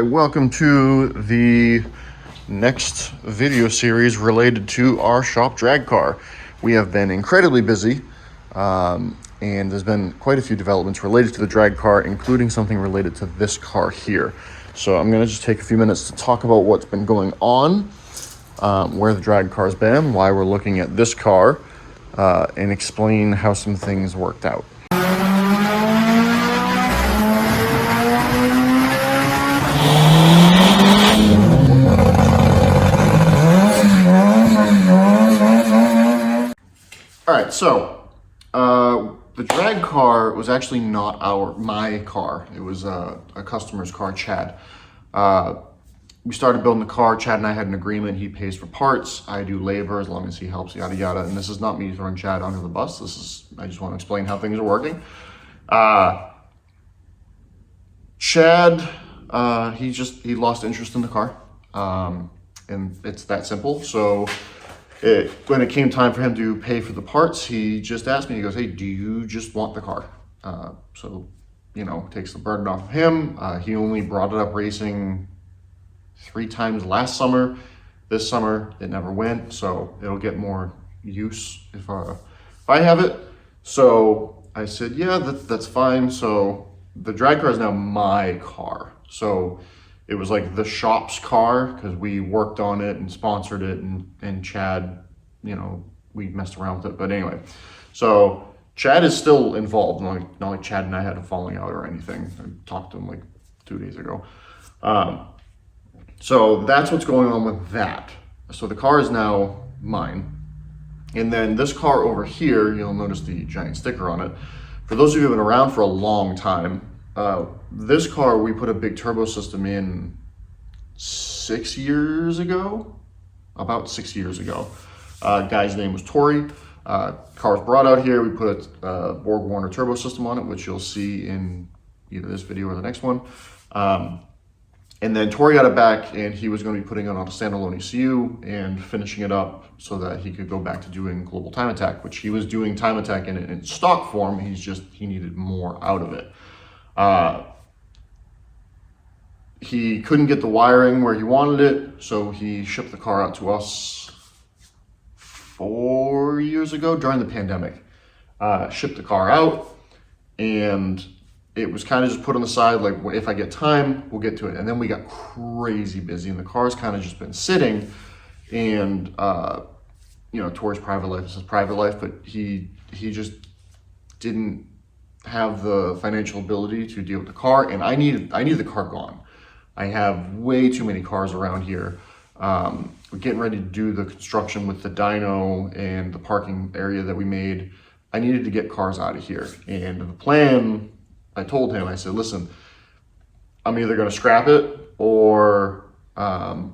right, welcome to the next video series related to our shop drag car. We have been incredibly busy, and there's been quite a few developments related to the drag car, including something related to this car here. So I'm going to just take a few minutes to talk about what's been going on, where the drag car's been, why we're looking at this car, and explain how some things worked out. All right, so the drag car was actually not my car. It was a customer's car, Chad. We started building the car. Chad and I had an agreement. He pays for parts. I do labor as long as he helps, yada, yada. And this is not me throwing Chad under the bus. I just want to explain how things are working. Chad, he lost interest in the car. And it's that simple. So when it came time for him to pay for the parts, he just asked me, he goes, hey, do you just want the car? So, takes the burden off of him. He only brought it up racing 3 times last summer. This summer, it never went, so it'll get more use if I have it. So I said, yeah, that's fine. So the drag car is now my car. So it was like the shop's car because we worked on it and sponsored it, and Chad, we messed around with it. But anyway, so Chad is still involved. Not like Chad and I had a falling out or anything. I talked to him like 2 days ago. So that's what's going on with that. So the car is now mine. And then this car over here, you'll notice the giant sticker on it. For those of you who have been around for a long time, this car, we put a big turbo system in 6 years ago, about 6 years ago. Guy's name was Tori. Car was brought out here. We put a Borg-Warner turbo system on it, which you'll see in either this video or the next one. And then Tori got it back, and he was going to be putting it on a standalone ECU and finishing it up so that he could go back to doing Global Time Attack, which he was doing Time Attack in stock form. He needed more out of it. He couldn't get the wiring where he wanted it, so he shipped the car out to us 4 years ago during the pandemic. Shipped the car out, and it was kind of just put on the side, like, if I get time, we'll get to it. And then we got crazy busy, and the car's kind of just been sitting. And Tori's private life is his private life, but he just didn't have the financial ability to deal with the car, and I needed the car gone. I have way too many cars around here. We're getting ready to do the construction with the dyno and the parking area that we made. I needed to get cars out of here, and the plan, I told him, I said, listen, I'm either going to scrap it or I'm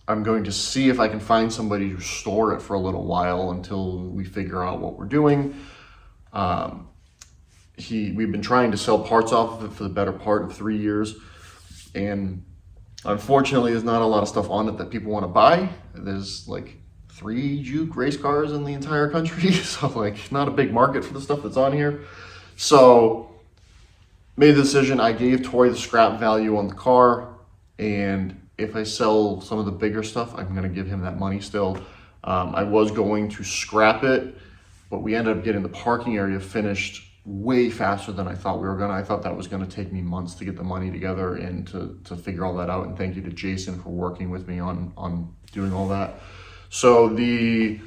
going to see if I can find somebody to store it for a little while until we figure out what we're doing. We've been trying to sell parts off of it for the better part of 3 years, and unfortunately there's not a lot of stuff on it that people want to buy. There's like 3 Jukes race cars in the entire country, so like not a big market for the stuff that's on here. So made the decision. I gave Tori the scrap value on the car, and if I sell some of the bigger stuff, I'm going to give him that money still. I was going to scrap it, but we ended up getting the parking area finished way faster than I thought we were gonna. I thought that was gonna take me months to get the money together and to figure all that out. And thank you to Jason for working with me on doing all that. So this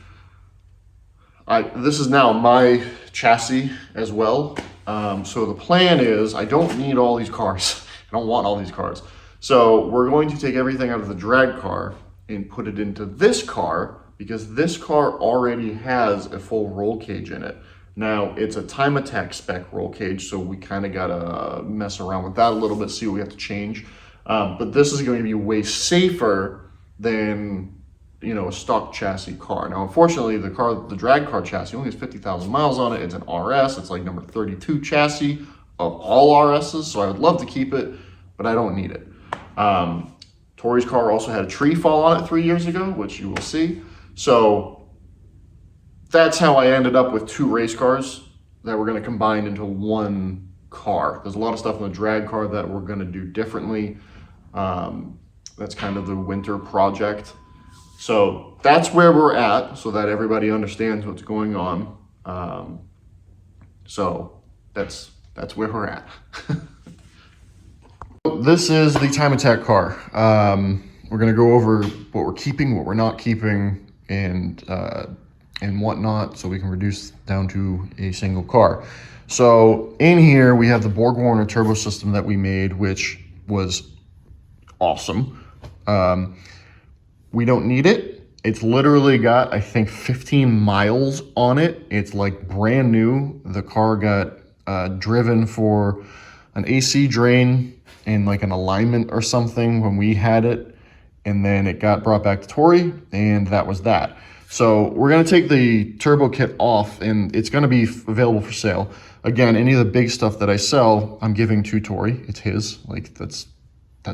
is now my chassis as well. So the plan is, I don't need all these cars. I don't want all these cars. So we're going to take everything out of the drag car and put it into this car, because this car already has a full roll cage in it. Now, it's a Time Attack spec roll cage, so we kind of got to mess around with that a little bit, see what we have to change. But this is going to be way safer than, a stock chassis car. Now, unfortunately, the drag car chassis only has 50,000 miles on it. It's an RS. It's like number 32 chassis of all RSs, so I would love to keep it, but I don't need it. Tori's car also had a tree fall on it 3 years ago, which you will see. So that's how I ended up with 2 race cars that we're going to combine into one car. There's a lot of stuff in the drag car that we're going to do differently. That's kind of the winter project. So that's where we're at, so that everybody understands what's going on. So that's where we're at. This is the Time Attack car. We're gonna go over what we're keeping, what we're not keeping, and whatnot, so we can reduce down to a single car. So in here we have the Borg Warner turbo system that we made, which was awesome. We don't need it. It's literally got, I think, 15 miles on it. It's like brand new. The car got driven for an AC drain and like an alignment or something when we had it. And then it got brought back to Tori, and that was that. So we're gonna take the turbo kit off, and it's gonna be available for sale. Again, any of the big stuff that I sell, I'm giving to Tori. It's his. Like, that's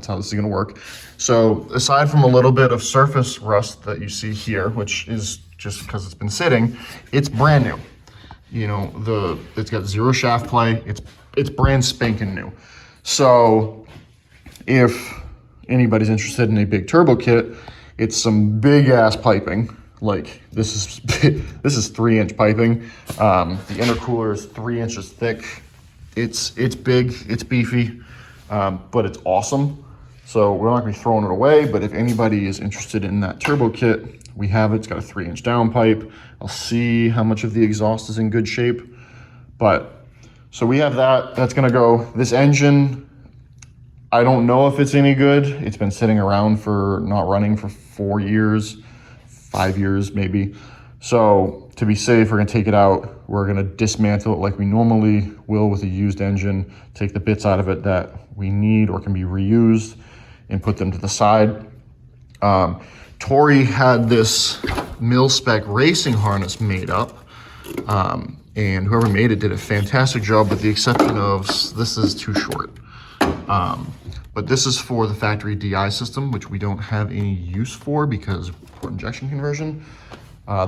how this is gonna work. So aside from a little bit of surface rust that you see here, which is just because it's been sitting, it's brand new. You know, it's got zero shaft play. It's brand spanking new. So if anybody's interested in a big turbo kit, it's some big ass piping. Like this is 3-inch piping. The intercooler is 3 inches thick. It's big, it's beefy, but it's awesome. So we're not gonna be throwing it away, but if anybody is interested in that turbo kit, we have it. It's got a 3-inch downpipe. I'll see how much of the exhaust is in good shape. But so we have that, that's gonna go. This engine, I don't know if it's any good. It's been sitting around for not running for 4 years, 5 years maybe. So to be safe, we're gonna take it out. We're gonna dismantle it like we normally will with a used engine, take the bits out of it that we need or can be reused and put them to the side. Tori had this mil-spec racing harness made up, and whoever made it did a fantastic job, with the exception of this is too short. But this is for the factory DI system, which we don't have any use for because of port injection conversion.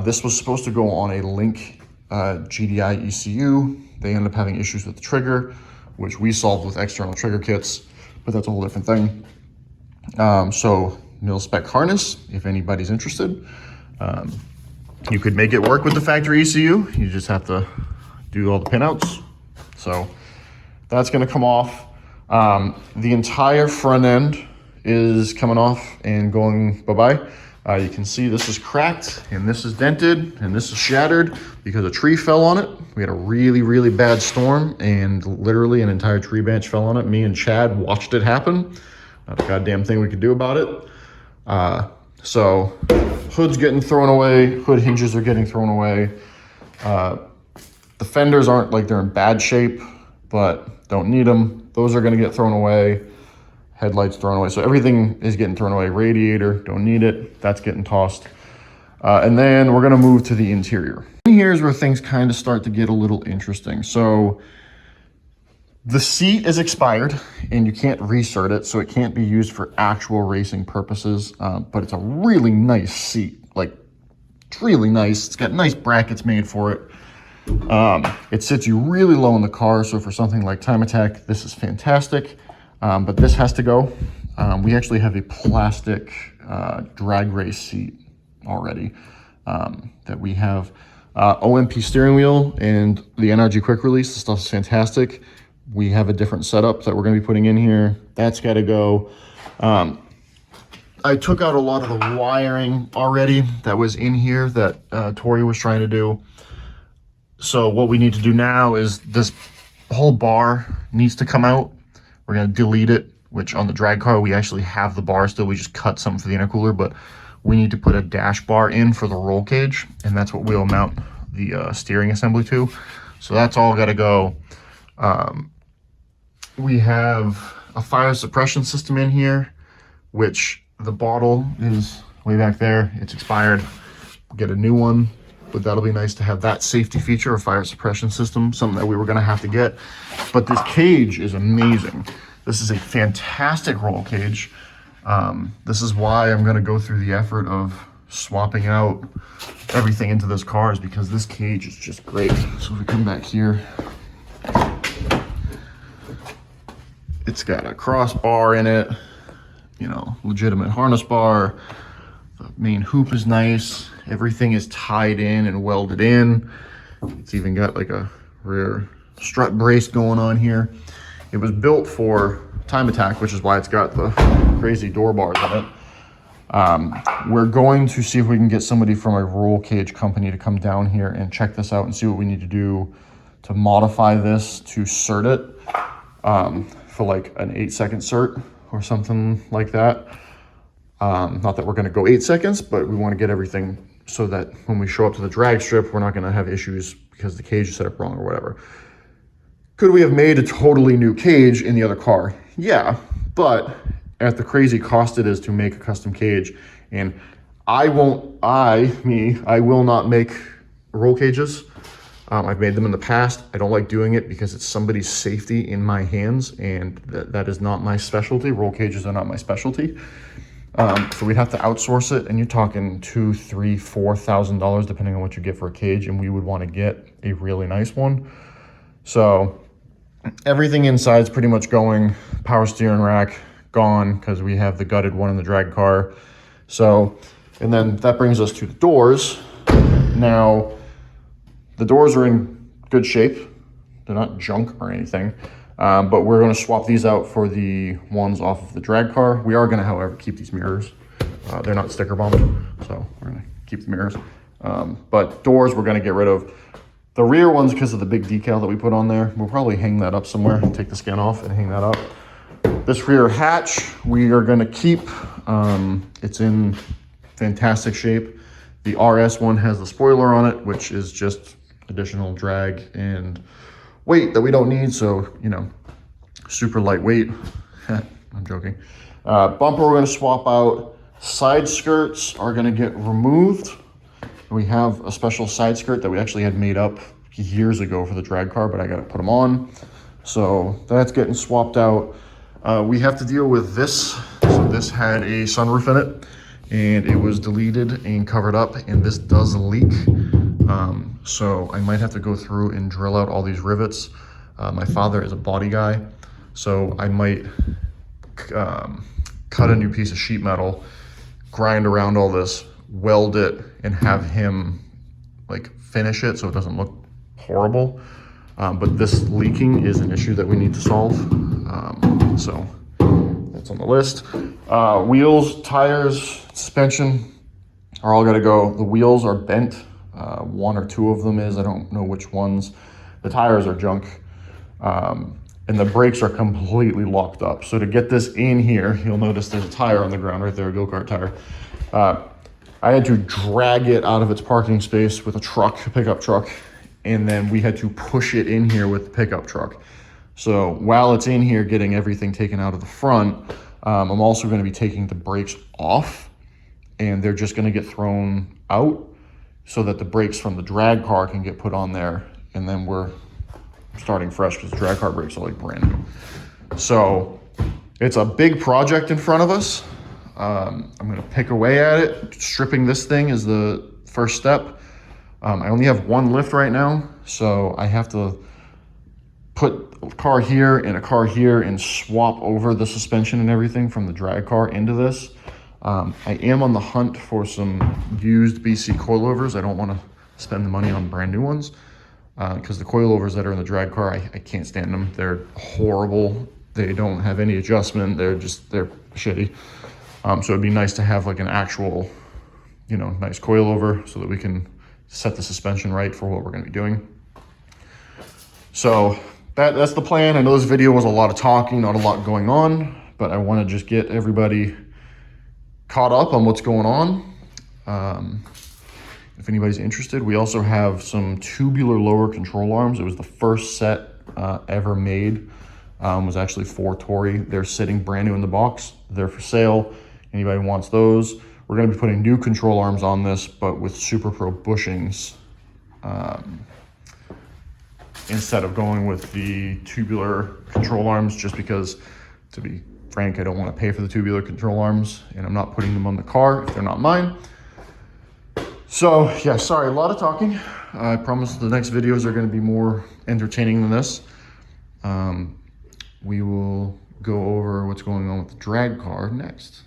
This was supposed to go on a Link GDI ECU. They ended up having issues with the trigger, which we solved with external trigger kits, but that's a whole different thing. So mil-spec harness, if anybody's interested. You could make it work with the factory ECU. You just have to do all the pinouts. So that's gonna come off. The entire front end is coming off and going bye-bye. You can see this is cracked, and this is dented, and this is shattered because a tree fell on it. We had a really, really bad storm, and literally an entire tree branch fell on it. Me and Chad watched it happen. Not a goddamn thing we could do about it. So hood's getting thrown away, hood hinges are getting thrown away. The fenders aren't like they're in bad shape, but don't need them. Those are gonna get thrown away. Headlights thrown away. So everything is getting thrown away. Radiator, don't need it. That's getting tossed. And then we're gonna move to the interior. And here's where things kind of start to get a little interesting. So the seat is expired and you can't reinsert it, so it can't be used for actual racing purposes, but it's a really nice seat. Like, it's really nice. It's got nice brackets made for it. It sits you really low in the car, so for something like Time Attack, this is fantastic. But this has to go. We actually have a plastic drag race seat already that we have. OMP steering wheel and the NRG quick release. The stuff is fantastic. We have a different setup that we're going to be putting in here. That's got to go. I took out a lot of the wiring already that was in here that Tori was trying to do. So what we need to do now is this whole bar needs to come out. We're going to delete it, which on the drag car, we actually have the bar still. We just cut something for the intercooler, but we need to put a dash bar in for the roll cage, and that's what we'll mount the steering assembly to. So that's all got to go. We have a fire suppression system in here, which the bottle is way back there. It's expired. We'll get a new one, but that'll be nice to have that safety feature, a fire suppression system, something that we were going to have to get. But this cage is amazing. This is a fantastic roll cage. This is why I'm going to go through the effort of swapping out everything into this car, is because this cage is just great. So if we come back here, it's got a crossbar in it. you know, legitimate harness bar. The main hoop is nice. Everything is tied in and welded in. It's even got like a rear strut brace going on here. It was built for time attack, which is why it's got the crazy door bars in it. We're going to see if we can get somebody from a roll cage company to come down here and check this out and see what we need to do to modify this to cert it for like an 8-second cert or something like that. Not that we're going to go 8 seconds, but we want to get everything so that when we show up to the drag strip, we're not going to have issues because the cage is set up wrong or whatever. Could we have made a totally new cage in the other car? Yeah, but at the crazy cost it is to make a custom cage, and I will not make roll cages. I've made them in the past. I don't like doing it because it's somebody's safety in my hands, and that is not my specialty. Roll cages are not my specialty. So we'd have to outsource it, and you're talking $2,000, $3,000, $4,000 depending on what you get for a cage, and we would want to get a really nice one. So everything inside is pretty much going. Power steering rack gone because we have the gutted one in the drag car. So, and then that brings us to the doors. Now, the doors are in good shape. They're not junk or anything, but we're going to swap these out for the ones off of the drag car. We are going to, however, keep these mirrors. They're not sticker bombed, so we're going to keep the mirrors. But doors we're going to get rid of. The rear ones, because of the big decal that we put on there, we'll probably hang that up somewhere, take the skin off and hang that up. This rear hatch, we are gonna keep. It's in fantastic shape. The RS one has the spoiler on it, which is just additional drag and weight that we don't need. So, you know, super lightweight. I'm joking. Bumper we're gonna swap out. Side skirts are gonna get removed. We have a special side skirt that we actually had made up years ago for the drag car, but I gotta put them on. So that's getting swapped out. We have to deal with this. So this had a sunroof in it and it was deleted and covered up, and this does leak. So I might have to go through and drill out all these rivets. My father is a body guy, so I might cut a new piece of sheet metal, grind around all this, weld it, and have him like finish it so it doesn't look horrible. But this leaking is an issue that we need to solve. So that's on the list. Wheels, tires, suspension are all gotta go. The wheels are bent. One or two of them is, I don't know which ones. The tires are junk. And the brakes are completely locked up. So to get this in here, you'll notice there's a tire on the ground right there, a go-kart tire. I had to drag it out of its parking space with a truck, a pickup truck, and then we had to push it in here with the pickup truck. So while it's in here getting everything taken out of the front, I'm also going to be taking the brakes off, and they're just going to get thrown out so that the brakes from the drag car can get put on there, and then we're starting fresh because the drag car brakes are like brand new. So it's a big project in front of us. I'm going to pick away at it. Stripping this thing is the first step. I only have one lift right now, so I have to put a car here and a car here and swap over the suspension and everything from the drag car into this. I am on the hunt for some used BC coilovers. I don't want to spend the money on brand new ones because the coilovers that are in the drag car, I can't stand them. They're horrible. They don't have any adjustment. They're shitty. So it'd be nice to have like an actual, you know, nice coilover so that we can set the suspension right for what we're going to be doing. So that's the plan. I know this video was a lot of talking, not a lot going on, but I want to just get everybody caught up on what's going on. If anybody's interested, we also have some tubular lower control arms. It was the first set ever made. Was actually for Tory. They're sitting brand new in the box. They're for sale. Anybody wants those? We're going to be putting new control arms on this, but with Super Pro bushings instead of going with the tubular control arms, just because, to be frank, I don't want to pay for the tubular control arms, and I'm not putting them on the car if they're not mine. So yeah, sorry, a lot of talking. I promise the next videos are going to be more entertaining than this. We will go over what's going on with the drag car next.